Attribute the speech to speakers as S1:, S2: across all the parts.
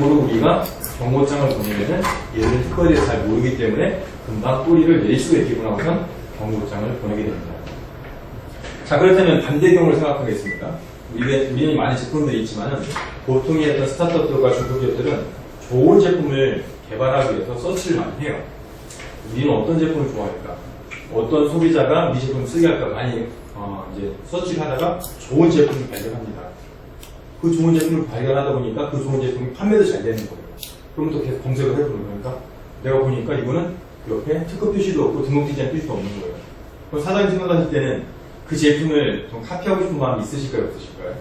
S1: 우리가 경고장을 보내면은 얘를 특허에 대해서 잘 모르기 때문에 금방 꼬리를 내릴 수가 있겠구나 하고선 경고장을 보내게 됩니다. 자, 그렇다면 반대 경우를 생각하겠습니다. 우리는 많은 제품들이 있지만은 보통의 어떤 스타트업들과 중소기업들은 좋은 제품을 개발하기 위해서 서치를 많이 해요. 우리는 어떤 제품을 좋아할까? 어떤 소비자가 이 제품을 쓰게 할까? 많이 이제 서치를 하다가 좋은 제품을 발견합니다. 그 좋은 제품을 발견하다 보니까 그 좋은 제품이 판매도 잘 되는 거예요. 그럼 또 계속 검색을 해보는 거니까 내가 보니까 이거는 옆에 특허 표시도 없고 등록 디자인 표시도 없는 거예요. 그럼 사장님 생각하실 때는 그 제품을 좀 카피하고 싶은 마음이 있으실까요? 없으실까요?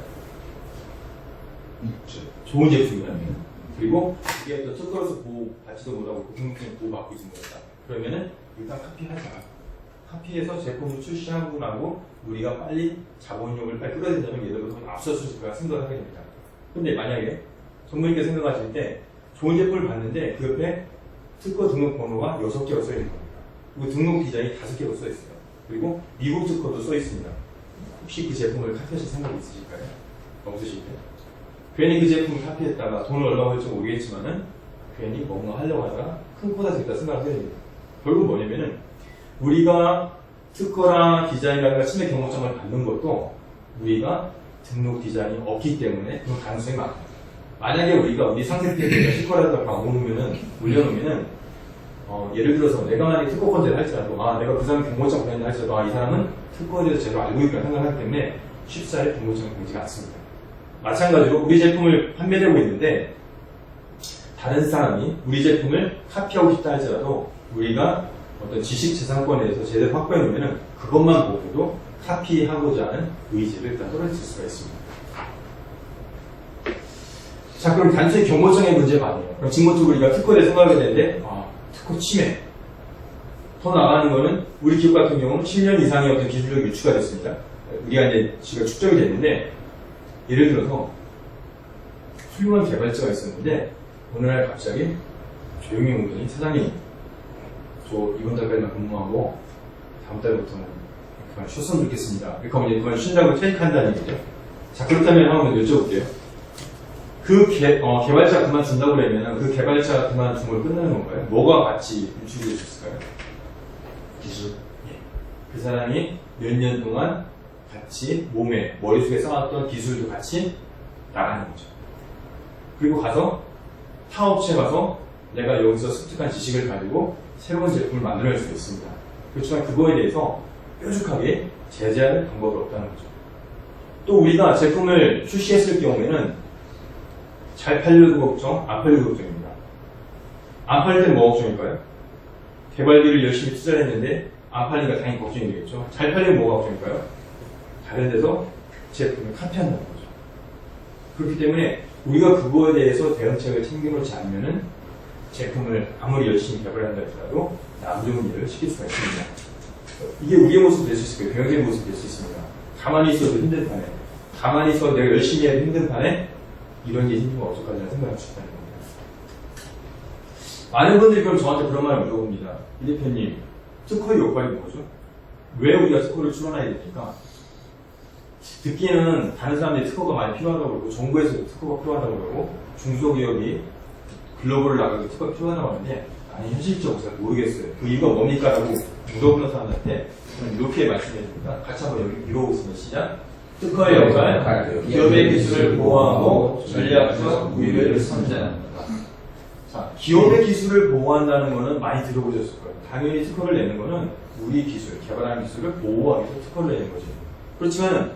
S1: 좋은 제품이라면. 그리고 이게 또 특허로서 보호받지도 못하고 등록증 보호받고 있는 거다. 그러면은 일단 카피하자. 카피해서 제품을 출시하고 나고 우리가 빨리 자본력을 빨리 끌어들이자면 얘들보다 앞서서 거라 생각을 하게 됩니다. 근데 만약에 전문가님께 생각하실 때 좋은 제품을 봤는데 그 옆에 특허 등록 번호가 6개가 써 있는 겁니다. 그리고 등록 디자인이 5개가 써 있어요. 그리고 미국 특허도 써 있습니다. 혹시 그 제품을 카피하실 생각이 있으실까요? 없으실까요? 괜히 그 제품을 카피했다가 돈을 얼마 벌지 모르겠지만은 괜히 뭔가 하려고 하다가 큰 코다 되겠다 생각을 해야 됩니다. 결국 뭐냐면은 우리가 특허랑 디자인이라든가 치매 경고장을 받는 것도 우리가 등록 디자인이 없기 때문에 그런 가능성이 많아요. 만약에 우리 상세 때문에 특허라든가 올려놓으면은 예를 들어서 내가 만약에 특허 건재를 할지라도 내가 그 사람 경고장 보낸다 할지라도 이 사람은 특허에 대해서 제대로 알고 있구나 생각하기 때문에 쉽사리 경고장을 보내지가 않습니다. 마찬가지로 우리 제품을 판매되고 있는데 다른 사람이 우리 제품을 카피하고 싶다 할지라도 우리가 어떤 지식재산권에 대해서 제대로 확보해 놓으면 그것만 보고도 카피하고자 하는 의지를 일단 떨어질 수가 있습니다. 자, 그럼 단순히 경고장의 문제가 아니에요. 그럼 직무적으로 우리가 특허에 대해 생각하게 되는데 특허 침해. 더 나가는 거는 우리 기업 같은 경우는 10년 이상의 어떤 기술력 유추가 됐습니다. 우리가 이제 지가 축적이 됐는데 예를 들어서 훌륭한 개발자가 있었는데 어느 날 갑자기 조용히 오더니 사장님 저 이번 달까지만 근무하고 다음 달부터는 그만 쉬었으면 좋겠습니다. 이렇게 하면 이제 그만 쉰다고 테이크한다는 얘기죠. 자, 그렇다면 한번 여쭤볼게요. 그 개발자 그만둔다고 그러면 그 개발자 그만둔 걸 끝나는 건가요? 뭐가 같이 유출되어 있었을까요?
S2: 기술.
S1: 예. 그 사람이 몇 년 동안 같이 머릿속에 쌓았던 기술도 같이 나가는 거죠. 그리고 가서 타업체에 가서 내가 여기서 습득한 지식을 가지고 새로운 제품을 만들어낼 수 있습니다. 그렇지만 그거에 대해서 뾰족하게 제재할 방법이 없다는 거죠. 또 우리가 제품을 출시했을 경우에는 잘 팔려도 걱정, 안 팔려도 걱정입니다. 안 팔릴 땐 뭐 걱정일까요? 개발비를 열심히 투자를 했는데 안 팔리니까 당연히 걱정이 되겠죠. 잘 팔리면 뭐가 걱정일까요? 다른 데서 제품을 카피한다는 거죠. 그렇기 때문에 우리가 그거에 대해서 대응책을 챙겨놓지 않으면은 제품을 아무리 열심히 개발한다 할지라도 남 좋은 일을 시킬 수가 있습니다. 이게 우리의 모습이 될 수 있을 거예요. 병역의 모습이 될 수 있습니다. 가만히 있어도 힘든 판에, 가만히 있어도 내가 열심히 해도 힘든 판에 이런 게 힘들면 어떡하냐 생각할 수 있다는 겁니다. 많은 분들이 그럼 저한테 그런 말을 물어봅니다. 이 대표님, 특허의 역할이 뭐죠? 왜 우리가 특허를 출원해야 됩니까? 듣기에는 다른 사람들이 특허가 많이 필요하다고 그러고 정부에서도 특허가 필요하다고 그러고 중소기업이 글로벌을 나가기 특허가 필요하다고 하는데 아니 현실적으로 잘 모르겠어요. 그 이유가 뭡니까? 라고 물어보는 사람한테 저는 이렇게 말씀해 줍니다. 같이 한번 여기 읽어보겠습니다. 시작. 특허의 역할, 기업의 기술을 보호하고 전략적 우위를 선전합니다. 자, 기업의 기술을 보호한다는 거는 많이 들어보셨을 거예요. 당연히 특허를 내는 거는 우리 기술, 개발하는 기술을 보호하기 위해서 특허를 내는 거죠. 그렇지만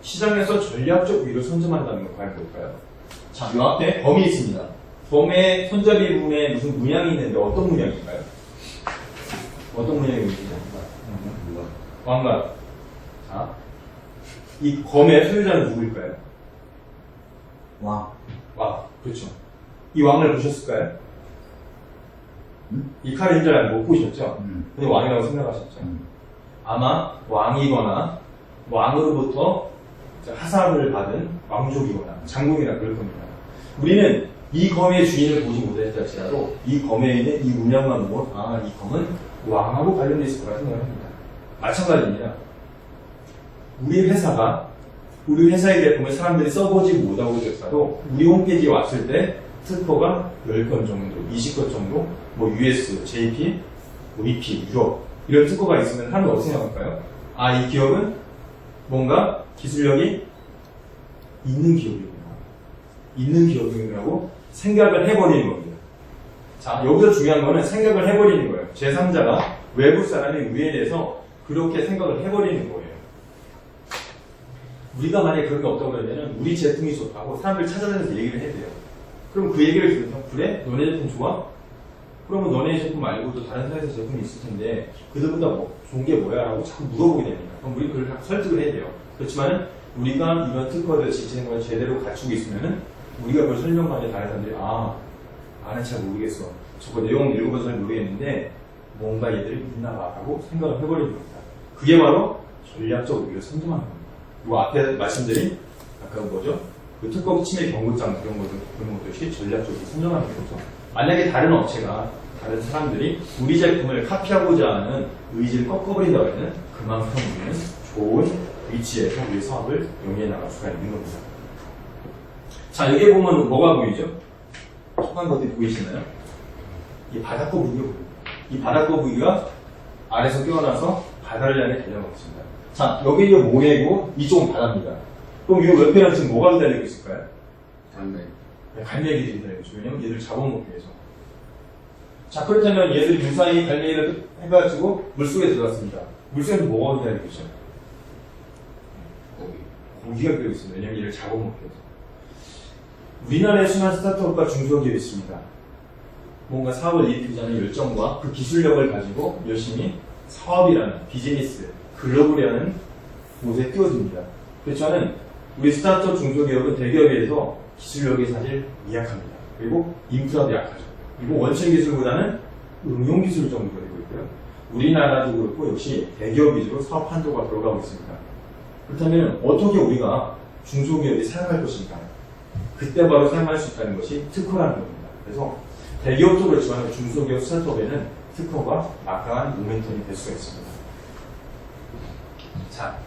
S1: 시장에서 전략적 우위를 선점한다는 건 과연 뭘까요? 자, 이 앞에 범이 있습니다. 범의 손잡이 부분에 무슨 문양이 있는데 어떤 문양일까요? 어떤 문양입니까? 왕관. 자, 이 검의 소유자는 누구일까요?
S2: 왕.
S1: 그렇죠. 이 왕을 보셨을까요? 이 칼을 인자를 못 보셨죠? 근데 왕이라고 생각하셨죠? 아마 왕이거나 왕으로부터 하사를 받은 왕족이거나 장군이나 그럴 겁니다. 우리는 이 검의 주인을 보지 못했다 할지라도 이 검에 있는 이 문양만 보고 이 검은 왕하고 관련되어 있을 거라 생각합니다. 마찬가지입니다. 우리 회사의 제품을 사람들이 써보지 못하고 있었어도 우리 홈페이지에 왔을 때 특허가 10건 정도, 20건 정도, 뭐 US, JP, 뭐 EP, 유럽 이런 특허가 있으면 하면 어떻게 생각할까요? 아, 이 기업은 뭔가 기술력이 있는 기업이구나. 있는 기업이라고 생각을 해버리는 겁니다. 자, 여기서 중요한 거는 생각을 해버리는 거예요. 제3자가 외부 사람이 우리에 대해서 그렇게 생각을 해버리는 거예요. 우리가 만약에 그런 게 없다고 그러면 우리 제품이 좋다고 사람들 찾아다니면서 얘기를 해야 돼요. 그럼 그 얘기를 들으면 그래? 너네 제품 좋아? 그러면 너네 제품 말고도 다른 회사 제품이 있을 텐데 그들보다 뭐 좋은 게 뭐야? 라고 자꾸 물어보게 됩니다. 그럼 우리 그걸 다 설득을 해야 돼요. 그렇지만 우리가 이런 특허들 지치는 걸 제대로 갖추고 있으면은 우리가 그걸 설명하니 다른 사람들이 나는 잘 모르겠어. 저거 내용 읽어봐서 잘 모르겠는데 뭔가 얘들이 있나 봐 하고 생각을 해버리는 겁니다. 그게 바로 전략적 우위를 선점하는 겁니다. 이 앞에 말씀드린 아까 뭐죠? 그 특허 침해 경고장 그런 것들이 전략적 우위를 선점하는 거죠. 만약에 다른 업체가 다른 사람들이 우리 제품을 카피하고자 하는 의지를 꺾어버린다고 하면 그만큼 우리는 좋은 위치에서 우리 사업을 영위해 나갈 수가 있는 겁니다. 자, 여기 보면 뭐가 보이죠? 속한 것들이 보이시나요? 이 바닷거 부위가 보입니다. 이 바닷거 부위가 아래에서 깨어나서 바다를 향해 달려가고 있습니다. 자, 여기가 모래고 이쪽은 바다입니다. 그럼 이 옆에는 지금 뭐가 기다리고 있을까요?
S2: 담배.
S1: 갈매기들이 기다리고 있죠. 왜냐면 얘를 잡아먹기 위해서. 자, 그렇다면 얘들이 무사히 갈매기를 해가지고 물속에 들어갔습니다. 물속에서 뭐가 기다리고 있죠? 고기가 기다리고 있습니다. 왜냐면 얘를 잡아먹기 위해서. 우리나라에 수많은 스타트업과 중소기업이 있습니다. 뭔가 사업을 일으키자는 열정과 그 기술력을 가지고 열심히 사업이라는 비즈니스, 글로벌이라는 곳에 뛰어듭니다. 그렇지만 우리 스타트업 중소기업은 대기업에 비해서 기술력이 사실 미약합니다. 그리고 인프라도 약하죠. 그리고 원천 기술보다는 응용 기술 정도가 되고 있고요. 우리나라도 그렇고 역시 대기업 위주로 사업 한도가 들어가고 있습니다. 그렇다면 어떻게 우리가 중소기업이 사용할 것인가? 그때 바로 사용할 수 있다는 것이 특허라는 겁니다. 그래서 대기업도 그렇지만 중소기업 스타트업에는 특허가 막강한 모멘텀이 될 수가 있습니다. 자,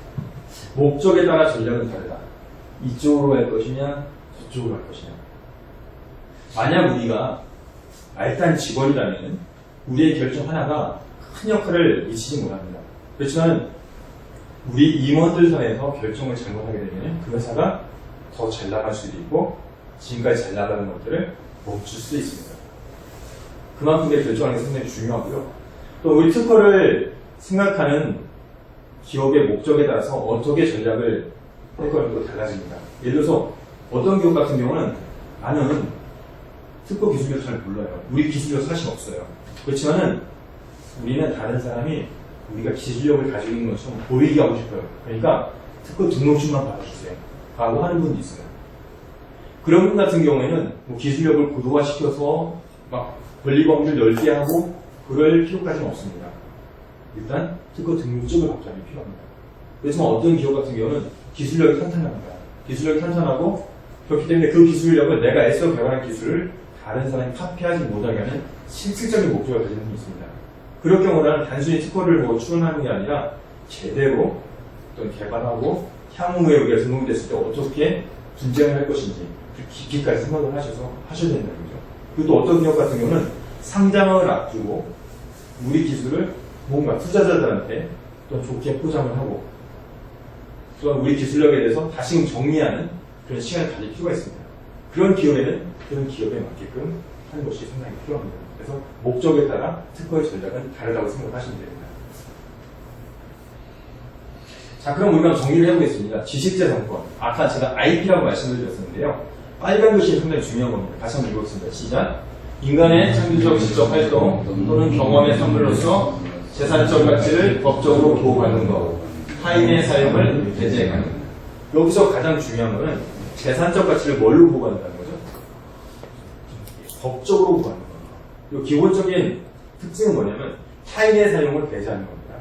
S1: 목적에 따라 전략은 다르다. 이쪽으로 갈 것이냐, 저쪽으로 갈 것이냐. 만약 우리가 알찬 직원이라면 우리의 결정 하나가 큰 역할을 미치지 못합니다. 그렇지만 우리 임원들 사이에서 결정을 잘못하게 되면 그 회사가 더 잘 나갈 수도 있고 지금까지 잘 나가는 것들을 멈출 수도 있습니다. 그만큼의 결정하는 게 상당히 중요하고요. 또 우리 특허를 생각하는 기업의 목적에 따라서 어떻게 전략을 할 거냐도 달라집니다. 예를 들어서 어떤 기업 같은 경우는 나는 특허 기술력 잘 몰라요. 우리 기술력 사실 없어요. 그렇지만은 우리는 다른 사람이 우리가 기술력을 가지고 있는 것처럼 보이게 하고 싶어요. 그러니까 특허 등록증만 받아주세요. 라고 하는 분도 있어요. 그런 분 같은 경우에는 뭐 기술력을 고도화시켜서 막 권리 범위를 넓게 하고 그럴 필요까지는 없습니다. 일단 특허 등록증을 받자는 게 필요합니다. 그렇지만 어떤 기업 같은 경우는 기술력이 탄탄합니다. 기술력이 탄탄하고 그렇기 때문에 그 기술력을 내가 애써 개발한 기술을 다른 사람이 카피하지 못하게 하는 실질적인 목적을 가지는 분이 있습니다. 그럴 경우는 단순히 특허를 뭐 출원하는 게 아니라 제대로 어떤 개발하고 향후에 우리가 등록이 됐을 때 어떻게 분쟁을 할 것인지 그 깊이까지 생각을 하셔서 하셔야 된다는 거죠. 그리고 또 어떤 기업 같은 경우는 상장을 앞두고 우리 기술을 뭔가 투자자들한테 또 좋게 포장을 하고 또한 우리 기술력에 대해서 다시금 정리하는 그런 시간을 가질 필요가 있습니다. 그런 기업에는 그런 기업에 맞게끔 하는 것이 상당히 필요합니다. 그래서 목적에 따라 특허의 전략은 다르다고 생각하시면 됩니다. 자, 그럼 우리가 정리를 해보겠습니다. 지식재산권. 아까 제가 IP라고 말씀드렸었는데요. 빨간 글씨 상당히 중요한 겁니다. 다시 한번 읽어보겠습니다. 시작. 인간의 창조적 지적 활동 또는 경험의 선물로서 재산적 가치를 법적으로 보호하는 것. 타인의 사용을 배제하는 것. 여기서 가장 중요한 것은 재산적 가치를 뭘로 보호한다는 거죠? 법적으로 보호하는 겁니다. 이 기본적인 특징은 뭐냐면 타인의 사용을 배제하는 겁니다.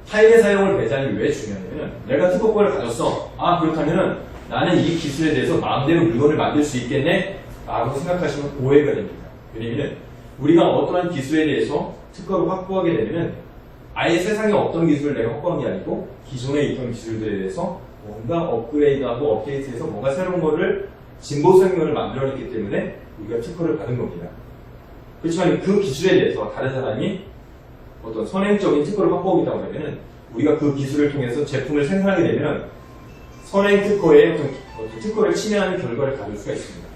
S1: 타인의 사용을 배제하는 게 왜 중요하냐면 내가 특허권을 가졌어. 아, 그렇다면 나는 이 기술에 대해서 마음대로 물건을 만들 수 있겠네? 라고 생각하시면 오해가 됩니다. 왜냐면 우리가 어떠한 기술에 대해서 특허를 확보하게 되면 아예 세상에 없던 기술을 내가 확보한 게 아니고 기존에 있던 기술들에 대해서 뭔가 업그레이드하고 업데이트해서 뭔가 새로운 거를 진보성능을 만들어냈기 때문에 우리가 특허를 받은 겁니다. 그렇지만 그 기술에 대해서 다른 사람이 어떤 선행적인 특허를 확보하겠다고 하면은 우리가 그 기술을 통해서 제품을 생산하게 되면 선행 특허의 어떤 특허를 침해하는 결과를 가질 수가 있습니다.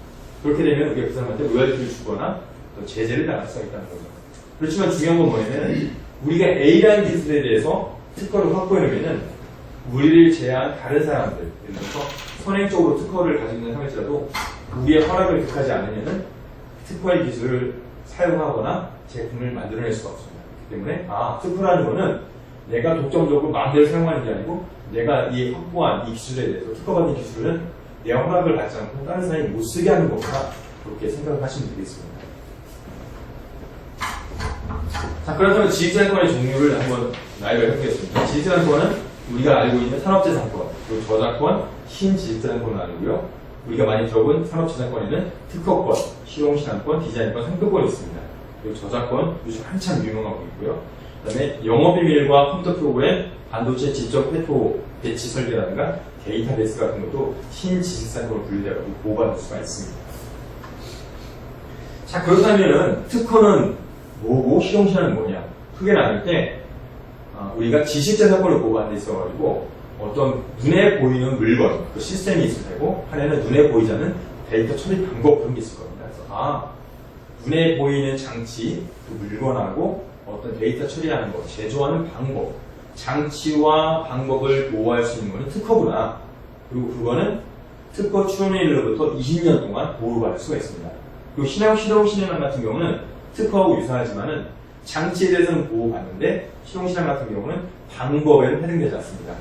S1: 그렇게 되면 우리가 그 사람한테 로열티를 주거나 또 제재를 당할 수가 있다는 거죠. 그렇지만 중요한 건 뭐냐면 우리가 A라는 기술에 대해서 특허를 확보해놓으면은 우리를 제한 다른 사람들, 예를 들어서 선행적으로 특허를 가지고 있는 사람일지라도 우리의 허락을 득하지 않으면은 특허의 기술을 사용하거나 제품을 만들어낼 수가 없습니다. 그렇기 때문에 특허라는 거는 내가 독점적으로 마음대로 사용하는 게 아니고 내가 이 확보한 이 기술에 대해서 특허받은 기술은 내가 허락을 받지 않고 다른 사람이 못 쓰게 하는 거구나 그렇게 생각을 하시면 되겠습니다. 자, 그렇다면 지식재산권의 종류를 한번 나열을 해보겠습니다. 지식재산권은 우리가 알고 있는 산업재산권, 그리고 저작권, 신지식재산권을 나누고요. 우리가 많이 들어본 산업재산권에는 특허권, 실용신안권, 디자인권, 상표권이 있습니다. 그리고 저작권, 요즘 한참 유명하고 있고요. 그 다음에 영업비밀과 컴퓨터 프로그램, 반도체 지적 회토 배치 설계라든가 데이터베이스 같은 것도 신지식재산권으로 분류되어 보호받을 수가 있습니다. 자, 그렇다면은 특허는 뭐고 실용신안은 뭐냐? 크게 나눌 때 우리가 지식재산권을 보호받는 데 있어가지고 어떤 눈에 보이는 물건, 그 시스템이 있을 테고 하나는 눈에 보이지 않는 데이터 처리 방법 그런 게 있을 겁니다. 그래서 눈에 보이는 장치, 그 물건하고 어떤 데이터 처리하는 것, 제조하는 방법, 장치와 방법을 보호할 수 있는 것은 특허구나. 그리고 그거는 특허 출원일로부터 20년 동안 보호받을 수가 있습니다. 그리고 실용신안 같은 경우는 특허하고 유사하지만은 장치에 대해서는 보호받는데 실용신안 같은 경우는 방법에는 해당되지 않습니다.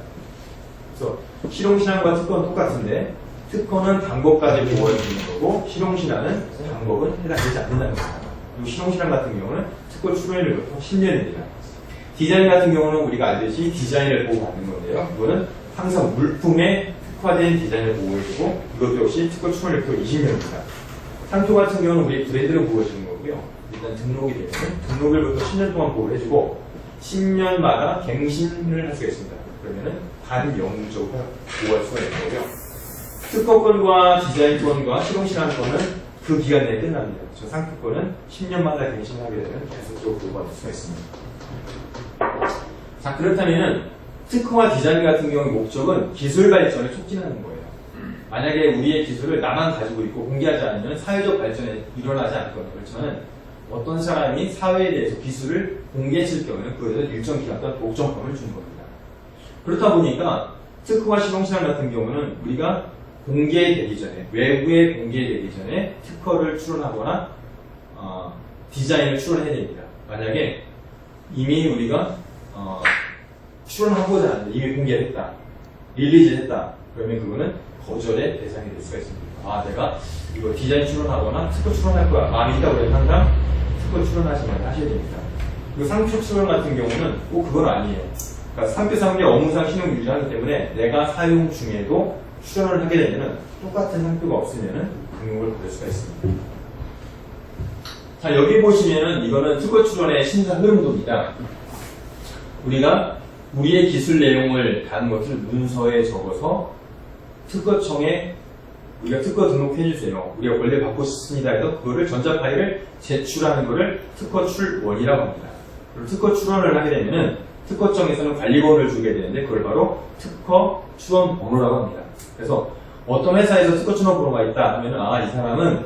S1: 그래서 실용신안과 특허는 똑같은데 특허는 방법까지 보호해 주는 거고 실용신안은 방법은 해당되지 않는다는 겁니다. 그리고 실용신안 같은 경우는 특허 출원일로부터 10년입니다. 디자인 같은 경우는 우리가 알듯이 디자인을 보호받는 건데요. 이거는 항상 물품에 특화된 디자인을 보호해주고 이것도 역시 특허 출원일부터 20년입니다. 상표 같은 경우는 우리 브랜드를 보호해주는 거고요. 일단 등록이 되면 등록일부터 10년 동안 보호해주고 10년마다 갱신을 할 수가 있습니다. 그러면은 반영구적으로 보호할 수가 있는 거고요. 특허권과 디자인권과 실용신안권은 그 기간 내에 끝납니다. 저 상표권은 10년마다 갱신을 하게 되면 계속적으로 보호받을 수가 있습니다. 자, 그렇다면은 특허와 디자인 같은 경우의 목적은 기술 발전에 촉진하는 거예요. 만약에 우리의 기술을 나만 가지고 있고 공개하지 않으면 사회적 발전에 일어나지 않을 겁니다. 그렇지만 어떤 사람이 사회에 대해서 기술을 공개했을 경우에는 그에 대해서 일정 기간 동안 독점권을 주는 겁니다. 그렇다 보니까 특허와 실용신안 같은 경우는 우리가 공개되기 전에, 외부에 공개되기 전에 특허를 출원하거나 디자인을 출원해야 됩니다. 만약에 이미 우리가 출원하고자 하는데 이미 공개를 했다, 릴리즈를 했다, 그러면 그거는 거절의 대상이 될 수가 있습니다. 내가 이거 디자인 출원하거나 특허 출원할 거야 마음이 있다고 해서 항상 특허 출원하지 말고 하셔야 됩니다. 그리고 상표 출원 같은 경우는 꼭 그건 아니에요. 그러니까 상표 상계 업무상 신용 유지하기 때문에 내가 사용 중에도 출원을 하게 되면 똑같은 상표가 없으면 등록을 받을 수가 있습니다. 자, 여기 보시면은 이거는 특허 출원의 심사 흐름도입니다. 우리가 우리의 기술 내용을 다른 것을 문서에 적어서 특허청에 우리가 특허 등록해 주세요. 우리가 원래 받고 싶습니다 해서 그거를 전자 파일을 제출하는 것을 특허 출원이라고 합니다. 그리고 특허 출원을 하게 되면은 특허청에서는 관리번호를 주게 되는데 그걸 바로 특허 출원 번호라고 합니다. 그래서 어떤 회사에서 특허 출원 번호가 있다 하면은 이 사람은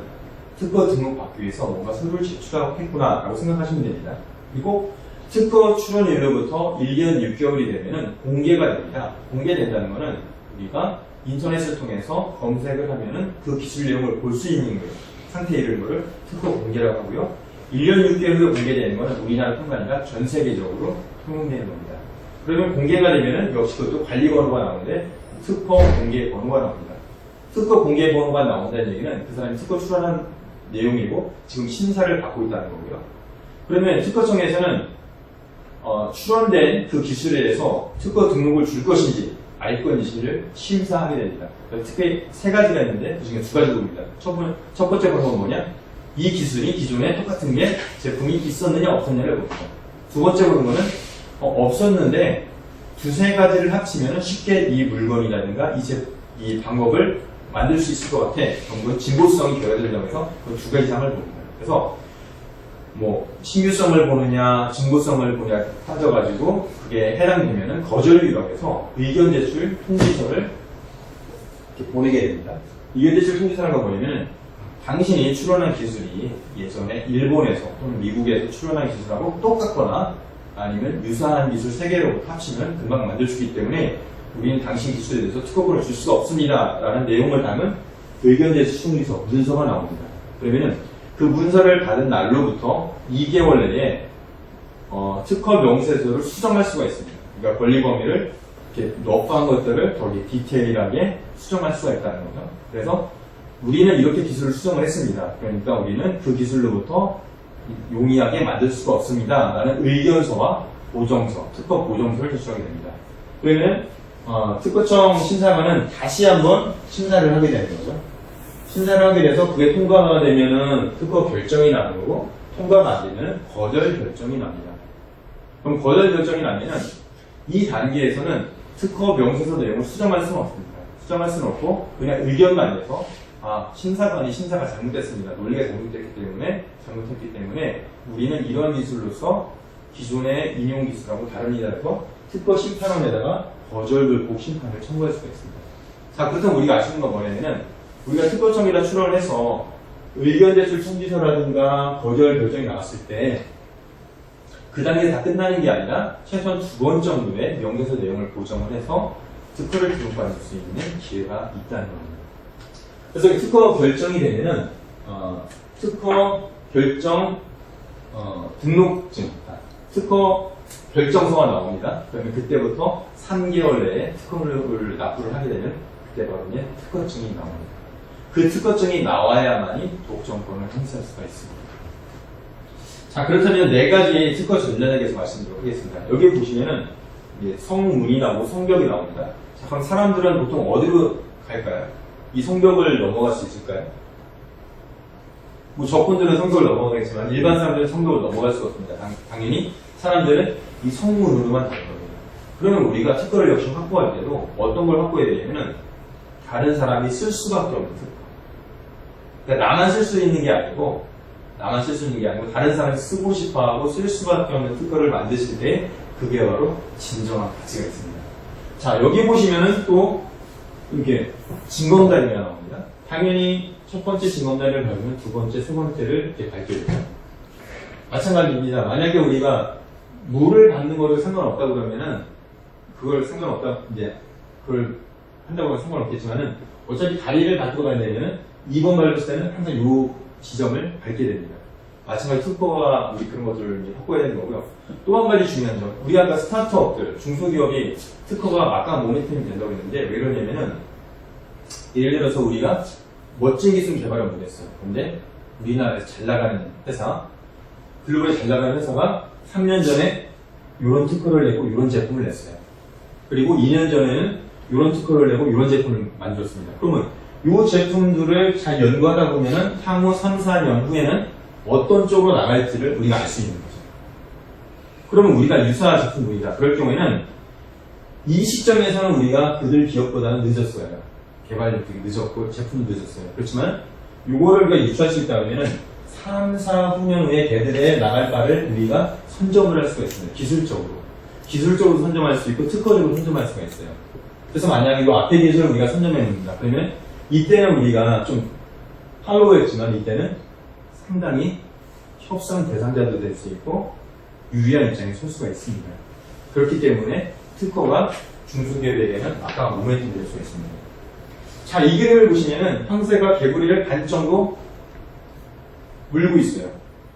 S1: 특허 등록 받기 위해서 뭔가 서류를 제출하고 했구나 라고 생각하시면 됩니다. 그리고 특허 출원일로부터 1년 6개월이 되면은 공개가 됩니다. 공개된다는 것은 우리가 인터넷을 통해서 검색을 하면은 그 기술 내용을 볼 수 있는 거예요. 상태 이름을 특허 공개라고 하고요. 1년 6개월 후에 공개되는 것은 우리나라뿐만 아니라 전 세계적으로 통용되는 겁니다. 그러면 공개가 되면은 역시 그것도 관리 번호가 나오는데 특허 공개 번호가 나옵니다. 특허 공개 번호가 나온다는 얘기는 그 사람이 특허 출원한 내용이고 지금 심사를 받고 있다는 거고요. 그러면 특허청에서는 출원된 그 기술에 대해서 특허 등록을 줄 것인지 알 것인지를 심사하게 됩니다. 특히 세 가지가 있는데 그 중에 두 가지 봅니다. 첫 번째 번호는 뭐냐? 이 기술이 기존에 똑같은 게 제품이 있었느냐 없었느냐를 봅니다. 두 번째 번호는 없었는데 두세 가지를 합치면 쉽게 이 물건이라든가 이 방법을 만들 수 있을 것 같아. 그럼 진보성이 결여될 점에서 그 두 가지 이상을 봅니다. 그래서 뭐 신규성을 보느냐 진보성을 보느냐 따져가지고 그게 해당되면은 거절이라고 해서 의견 제출 통지서를 이렇게 보내게 됩니다. 의견 제출 통지서라고 뭐냐면은 당신이 추론한 기술이 예전에 일본에서 또는 미국에서 추론한 기술하고 똑같거나 아니면 유사한 기술 3개로 합치면 금방 만들 수 있기 때문에 우리는 당신 기술에 대해서 특허권을 줄 수가 없습니다. 라는 내용을 담은 의견 제출 통지서, 문서가 나옵니다. 그러면은 그 문서를 받은 날로부터 2개월 내에 특허 명세서를 수정할 수가 있습니다. 그러니까 권리 범위를 이렇게 러프한 것들을 더 디테일하게 수정할 수가 있다는 거죠. 그래서 우리는 이렇게 기술을 수정을 했습니다. 그러니까 우리는 그 기술로부터 용이하게 만들 수가 없습니다. 라는 의견서와 보정서, 특허 보정서를 제출하게 됩니다. 그러면 특허청 심사관은 다시 한번 심사를 하게 되는 거죠. 심사를 하게 돼서 그게 통과가 되면은 특허 결정이 나는 거고, 통과가 안 되면 거절 결정이 납니다. 그럼 거절 결정이 나면은 이 단계에서는 특허 명세서 내용을 수정할 수는 없습니다. 수정할 수는 없고 그냥 의견만 내서 심사관이 심사가 잘못됐습니다. 논리가 잘못했기 때문에 우리는 이런 기술로서 기존의 인용 기술하고 다릅니다. 해서 특허 심판원에다가 거절 불복 심판을 청구할 수가 있습니다. 자, 그렇다면 우리가 아시는 건 뭐냐면은 우리가 특허청에다 출원을 해서 의견 제출 통지서라든가 거절 결정이 나왔을 때 그 단계 다 끝나는 게 아니라 최소한 2번 정도의 명세서 내용을 보정을 해서 특허를 등록받을 수 있는 기회가 있다는 겁니다. 그래서 이 특허 결정이 되면은 특허 결정 등록증, 특허 결정서가 나옵니다. 그러면 그때부터 3개월 내에 특허를 납부를 하게 되면 그때 바로 이제 특허증이 나옵니다. 그 특허증이 나와야만이 독점권을 행사할 수가 있습니다. 자, 그렇다면 4가지 특허 전자에 대해서 말씀드리도록 하겠습니다. 여기 보시면은 성문이 나오고 성벽이 나옵니다. 자, 그럼 사람들은 보통 어디로 갈까요? 이 성벽을 넘어갈 수 있을까요? 뭐 적군들은 성벽을 넘어가겠지만 일반 사람들은 성벽을 넘어갈 수가 없습니다. 당연히 사람들은 이 성문으로만 가는 겁니다. 그러면 우리가 특허를 역시 확보할 때도 어떤 걸 확보해야 되냐면은 다른 사람이 쓸 수밖에 없는 특허. 그러니까 나만 쓸 수 있는 게 아니고 다른 사람이 쓰고 싶어하고 쓸 수밖에 없는 특허를 만드실 때 그게 바로 진정한 가치가 있습니다. 자, 여기 보시면은 또 이렇게 징검다리가 나옵니다. 당연히 첫 번째 징검다리를 밟으면 두 번째, 세 번째를 이렇게 밟게 됩니다. 마찬가지입니다. 만약에 우리가 물을 밟는 거를 상관없다 그러면은 그걸 한다고 하면 상관없겠지만은 어차피 다리를 밟고 가야 되면은 2번 밟을 때는 항상 이 지점을 밟게 됩니다. 마찬가지 특허가 우리 그런 것들을 확보해야 되는 거고요. 또 한 가지 중요한 점, 우리 아까 스타트업들, 중소기업이 특허가 막강 모니터링이 된다고 했는데 왜 그러냐면은 예를 들어서 우리가 멋진 기술 개발을 못했어요. 근데 우리나라에서 잘 나가는 회사, 글로벌에 잘 나가는 회사가 3년 전에 이런 특허를 내고 이런 제품을 냈어요. 그리고 2년 전에는 이런 특허를 내고 이런 제품을 만들었습니다. 그러면 이 제품들을 잘 연구하다 보면은 향후 3, 4년 후에는 어떤 쪽으로 나갈지를 우리가 알 수 있는 거죠. 그러면 우리가 유사한 제품들이다. 그럴 경우에는 이 시점에서는 우리가 그들 기업보다는 늦었어요. 개발력이 늦었고 제품도 늦었어요. 그렇지만 이거를 우리가 유추할 수 있다 그러면은 3, 4, 9년 후에 걔들의 나갈 바를 우리가 선점을 할 수가 있습니다. 기술적으로 선점할 수 있고 특허적으로 선점할 수가 있어요. 그래서 만약에 이 앞에 기술을 우리가 선점해냅니다. 그러면 이때는 우리가 좀 할로우했지만 이때는 상당히 협상 대상자도 될 수 있고 유리한 입장에 설 수가 있습니다. 그렇기 때문에 특허가 중소기업에게는 아까 모멘텀이 될 수가 있습니다. 자, 이 그림을 보시면은 황새가 개구리를 반 정도 물고 있어요.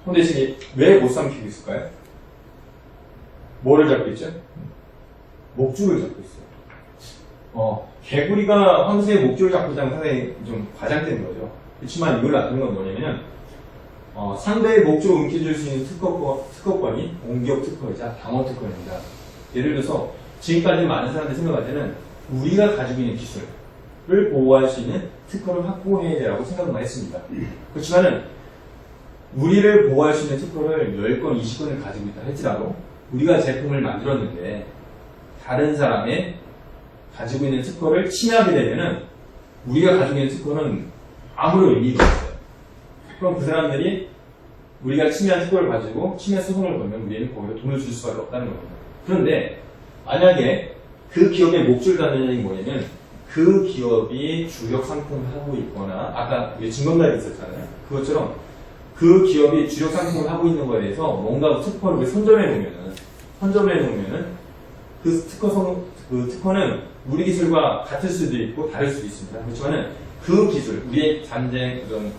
S1: 근데 지금 왜 못 삼키고 있을까요? 뭐를 잡고 있죠? 목줄을 잡고 있어요. 개구리가 황새의 목줄을 잡고 있다는 상당히 좀 과장되는 거죠. 그렇지만 이걸 나타낸 건 뭐냐면은 상대의 목줄을 움켜쥘 수 있는 특허권이 공기업 특허이자 방어 특허입니다. 예를 들어서 지금까지 많은 사람들이 생각할 때는 우리가 가지고 있는 기술을 보호할 수 있는 특허를 확보해야 되라고 생각만 했습니다. 그렇지만은 우리를 보호할 수 있는 특허를 10건, 20건을 가지고 있다 할지라도 우리가 제품을 만들었는데 다른 사람의 가지고 있는 특허를 침해하게 되면은 우리가 가지고 있는 특허는 아무런 의미가 없어요. 그럼 그 사람들이 우리가 침해한 특허를 가지고 침해 소송을 걸면 우리는 거기서 돈을 줄 수밖에 없다는 겁니다. 그런데 만약에 그 기업의 목줄 단면이 뭐냐면 그 기업이 주력 상품을 하고 있거나 아까 증권가에 있었잖아요. 그것처럼 그 기업이 주력 상품을 하고 있는 거에 대해서 뭔가 특허를 선점해 놓으면은 그 특허는 우리 기술과 같을 수도 있고 다를 수도 있습니다. 그렇지만은 그 기술, 우리의 그런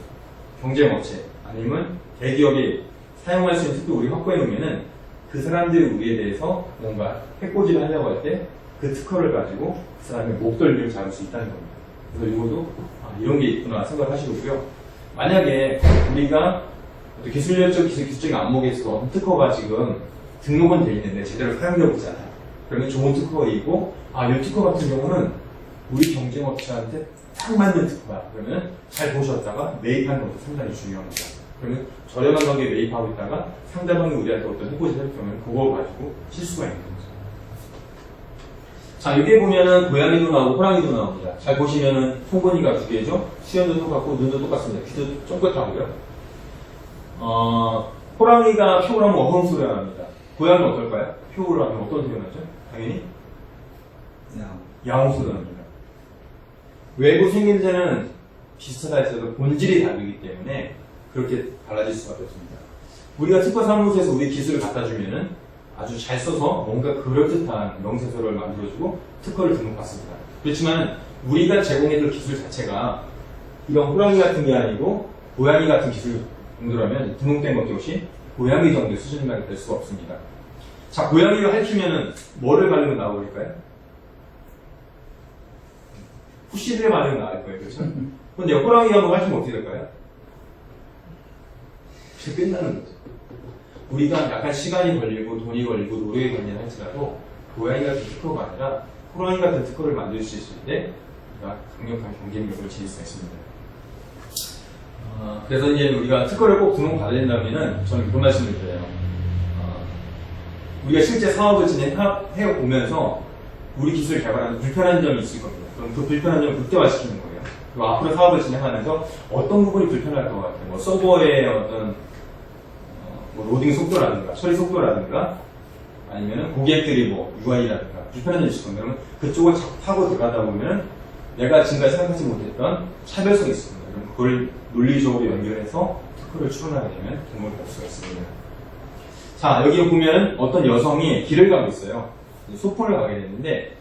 S1: 경쟁업체 아니면 대기업이 사용할 수 있는 특허를 우리 확보해 놓으면은 그 사람들이 우리에 대해서 뭔가 해코지를 하려고 할 때 그 특허를 가지고 그 사람의 목덜미를 잡을 수 있다는 겁니다. 그래서 이것도 이런 게 있구나 생각하시고요. 만약에 우리가 기술적인 안목에서 특허가 지금 등록은 돼 있는데 제대로 사용되고 있잖아요. 그러면 좋은 특허이고 이 특허 같은 경우는 우리 경쟁업체한테 딱 맞는 특허야. 그러면 잘 보셨다가 매입하는 것도 상당히 중요합니다. 그러면 저렴한 가격에 매입하고 있다가 상대방이 우리한테 어떤 해코지를 할 경우는 그걸 가지고 실수가 있는 거죠. 자, 여기 보면은 고양이도 나오고 호랑이도 나옵니다. 잘 보시면은 송곳니가 두 개죠. 수염도 똑같고 눈도 똑같습니다. 귀도 쫑긋하고요. 호랑이가 표를 하면 어떤 소리가 납니다. 고양이는 어떨까요? 표를 하면 어떤 소리가 나죠? 당연히 야옹 소리가 납니다. 외부 생김새는 비슷하다 했어도 본질이 다르기 때문에 그렇게 달라질 수밖에 없습니다. 우리가 특허 사무소에서 우리 기술을 갖다 주면은 아주 잘 써서 뭔가 그럴듯한 명세서를 만들어주고 특허를 등록받습니다. 그렇지만 우리가 제공해줄 기술 자체가 이런 호랑이 같은 게 아니고 고양이 같은 기술 정도라면 등록된 것도 역시 고양이 정도의 수준만 될 수가 없습니다. 자, 고양이를 핥히면은 뭐를 바르면 나오릴까요? 후시를 바르면 나을 거예요. 그렇죠? 근데 호랑이가 한번 핥히면 어떻게 될까요? 끝나는 거죠. 우리가 약간 시간이 걸리고 돈이 걸리고 노력이 걸리는 할지라도 고양이 같은 특허가 아니라 호랑이 같은 특허를 만들 수 있을 때 우리가 강력한 경쟁력을 지닐 수가 있습니다. 그래서 이제 우리가 특허를 꼭 등록받아야 된다면은 저는 그런 말씀을 드려요. 우리가 실제 사업을 진행해 보면서 우리 기술을 개발하는 불편한 점이 있을 겁니다. 그럼 그 불편한 점을 극대화시키는 거예요. 그리고 앞으로 사업을 진행하면서 어떤 부분이 불편할 것 같아요. 뭐 서버의 어떤 로딩 속도라든가 처리 속도라든가 아니면 고객들이 UI라든가 불편한 점이 있을 겁니다. 그러면 그쪽을 타고 들어가다 보면 내가 지금까지 생각하지 못했던 차별성이 있을 겁니다. 그럼 그걸 논리적으로 연결해서 특허를 추론하게 되면 도움을 볼 수가 있습니다. 자, 여기 보면 어떤 여성이 길을 가고 있어요. 소풍을 가게 됐는데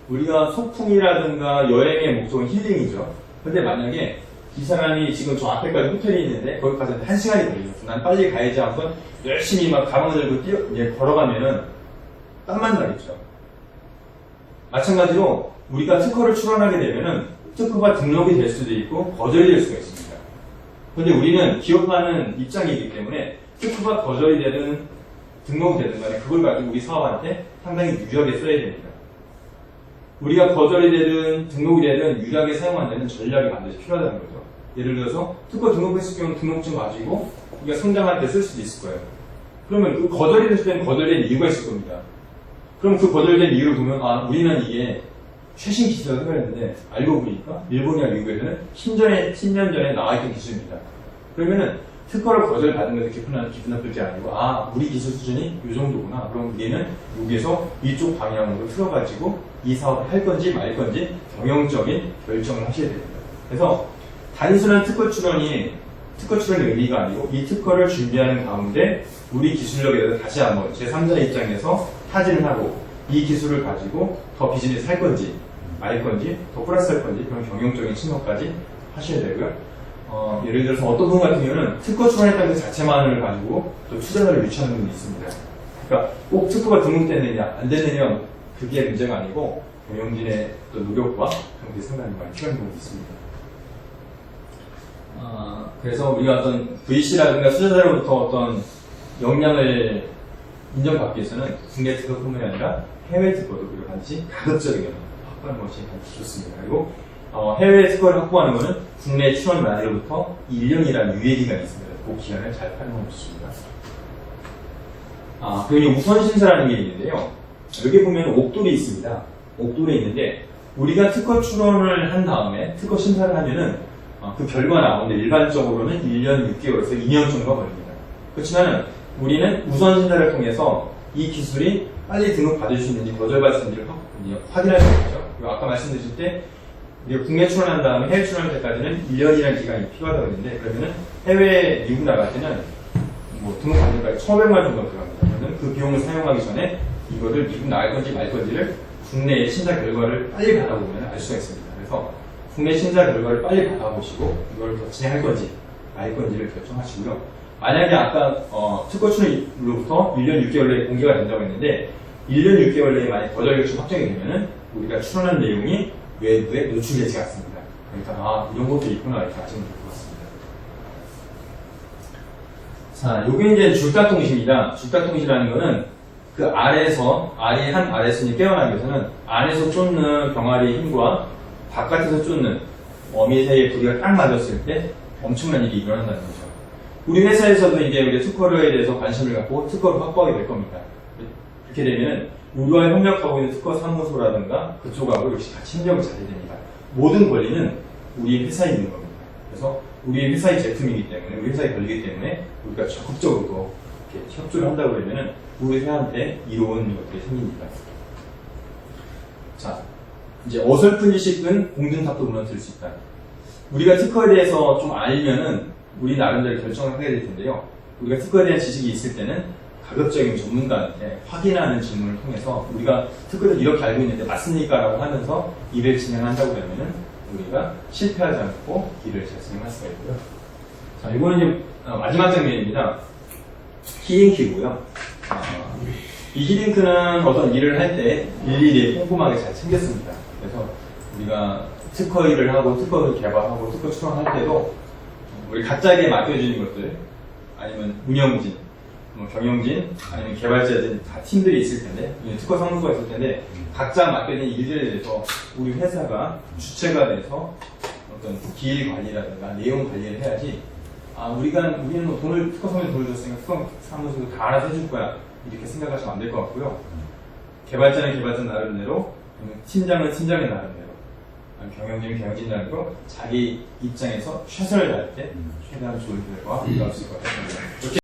S1: 우리가 소풍이라든가 여행의 목적은 힐링이죠. 근데 만약에 이 사람이 지금 저 앞에까지 호텔이 있는데 거기까지 1시간이 걸리겠어. 난 빨리 가야지 하고서 열심히 막 가방을 들고 걸어가면은 땀만 나겠죠. 마찬가지로 우리가 특허를 출원하게 되면은 특허가 등록이 될 수도 있고 거절이 될 수가 있습니다. 근데 우리는 기업하는 입장이기 때문에 특허가 거절이 되든 등록이 되든 간에 그걸 가지고 우리 사업한테 상당히 유리하게 써야 됩니다. 우리가 거절이 되든 등록이 되든 유리하게 사용하는 전략이 반드시 필요하다는 거죠. 예를 들어서 특허 등록했을 경우 등록증 가지고 우리가 성장할 때 쓸 수도 있을 거예요. 그러면 그 거절이 됐을 때는 거절된 이유가 있을 겁니다. 그럼 그 거절된 이유를 보면 우리는 이게 최신 기술이라고 생각했는데 알고 보니까 일본이나 미국에서는 10년 전에 나와있던 기술입니다. 그러면은 특허를 거절받은 것에 기분 나쁠 게 아니고 우리 기술 수준이 이 정도구나. 그럼 우리는 여기에서 이쪽 방향으로 틀어가지고 이 사업을 할 건지 말 건지 경영적인 결정을 하셔야 됩니다. 그래서 단순한 특허 출원의 의미가 아니고 이 특허를 준비하는 가운데 우리 기술력에 대해서 다시 한번 제3자의 입장에서 타진을 하고 이 기술을 가지고 더 비즈니스 할 건지 말 건지 더 플러스 할 건지 그런 경영적인 측면까지 하셔야 되고요. 예를 들어서 어떤 분 같은 경우는 특허 출원했다는 그 자체만을 가지고 또 투자자를 유치하는 분이 있습니다. 그러니까 꼭 특허가 등록됐느냐 안 됐느냐 그게 문제가 아니고 경영진의 어떤 노력과 그런 게 상당히 많이 필요한 부분이 있습니다. 그래서 우리가 어떤 VC라든가 투자자로부터 어떤 역량을 인정받기 위해서는 국내 특허뿐만이 아니라 해외 특허도 우리가 반드시 가급적이면 확보하는 것이 반드시 좋습니다. 그리고 해외 특허를 확보하는 것은 국내 출원 만으로부터 1년이라는 유예기간이 있습니다. 그 기간을 잘 활용하면 좋습니다. 그리고 우선심사라는 게 있는데요. 여기 보면 옥돌이 있습니다. 옥돌이 있는데 우리가 특허 출원을 한 다음에 특허 심사를 하면은 그 결과 나오는데 일반적으로는 1년 6개월에서 2년 정도가 걸립니다. 그렇지만 우리는 우선 심사를 통해서 이 기술이 빨리 등록받을 수 있는지 거절받을 수 있는지를 확인할 수 있죠. 그리고 아까 말씀드렸을 때 우리가 국내 출원한 다음에 해외 출원할 때까지는 1년이라는 기간이 필요하다고 했는데 그러면은 해외 미국 나갈 때는 뭐 등록받는 데까지 1,500만 원 정도 들어갑니다. 그러면 그 비용을 사용하기 전에 이거를 미국 나갈 건지 말 건지를 국내의 심사 결과를 빨리 받아보면 알 수가 있습니다. 그래서 국내 심사 결과를 빨리 받아보시고 이걸 더 진행할 건지 말 건지를 결정하시고요. 만약에 아까 특허 출원으로부터 1년 6개월 내에 공개가 된다고 했는데 1년 6개월 내에 만약 거절 결정 확정이 되면은 우리가 출원한 내용이 외부에 노출되지 않습니다. 그러니까 이런 것도 있구나 이렇게 아시면 될 것 같습니다. 자, 요게 이제 줄다통시입니다. 줄다통시라는 거는 그 알에서 알이 한 알에서 깨어나기 위해서는 안에서 쫓는 병아리의 힘과 바깥에서 쫓는 어미 사이의 부리가 딱 맞았을 때 엄청난 일이 일어난다는 거죠. 우리 회사에서도 이제 우리 특허에 대해서 관심을 갖고 특허를 확보하게 될 겁니다. 그렇게 되면 우리와 협력하고 있는 특허 사무소라든가 그쪽하고 역시 같이 협력을 잘해야 됩니다. 모든 권리는 우리 회사에 있는 겁니다. 그래서 우리 회사의 제품이기 때문에 우리 회사에 걸리기 때문에 우리가 적극적으로 이렇게 협조를 한다고 그러면은 우리 회사한테 이로운 것들이 생깁니다. 자, 이제 어설픈 지식은 공든탑도 무너뜨릴 수 있다. 우리가 특허에 대해서 좀 알면은 우리 나름대로 결정을 하게 될 텐데요. 우리가 특허에 대한 지식이 있을 때는 가급적이면 전문가한테 확인하는 질문을 통해서 우리가 특허를 이렇게 알고 있는데 맞습니까? 라고 하면서 일을 진행한다고 하면은 우리가 실패하지 않고 일을 잘 진행할 수가 있고요. 자, 이거는 이제 마지막 장면입니다. 히딩크고요. 이 히딩크는 어떤 일을 할 때 일일이 꼼꼼하게 잘 챙겼습니다. 그래서 우리가 특허 일을 하고 특허를 개발하고 특허 출원할 때도 우리 각자에게 맡겨주는 것들 아니면 운영진, 뭐 경영진, 아니면 개발자진 다 팀들이 있을 텐데 특허 사무소가 있을 텐데 각자 맡겨진 일들에 대해서 우리 회사가 주체가 돼서 어떤 기일 관리라든가 내용 관리를 해야지 우리는 뭐 특허 사무소에 돈을 줬으니까 특허 사무소도 다 알아서 해줄 거야 이렇게 생각하시면 안 될 것 같고요. 개발자는 개발자 나름대로, 팀장은 팀장의 나름대로, 경영진은 경영진 나름대로 자기 입장에서 최선을 다할 때 최대한 좋은 결과가 나올 수 있을 것 같습니다.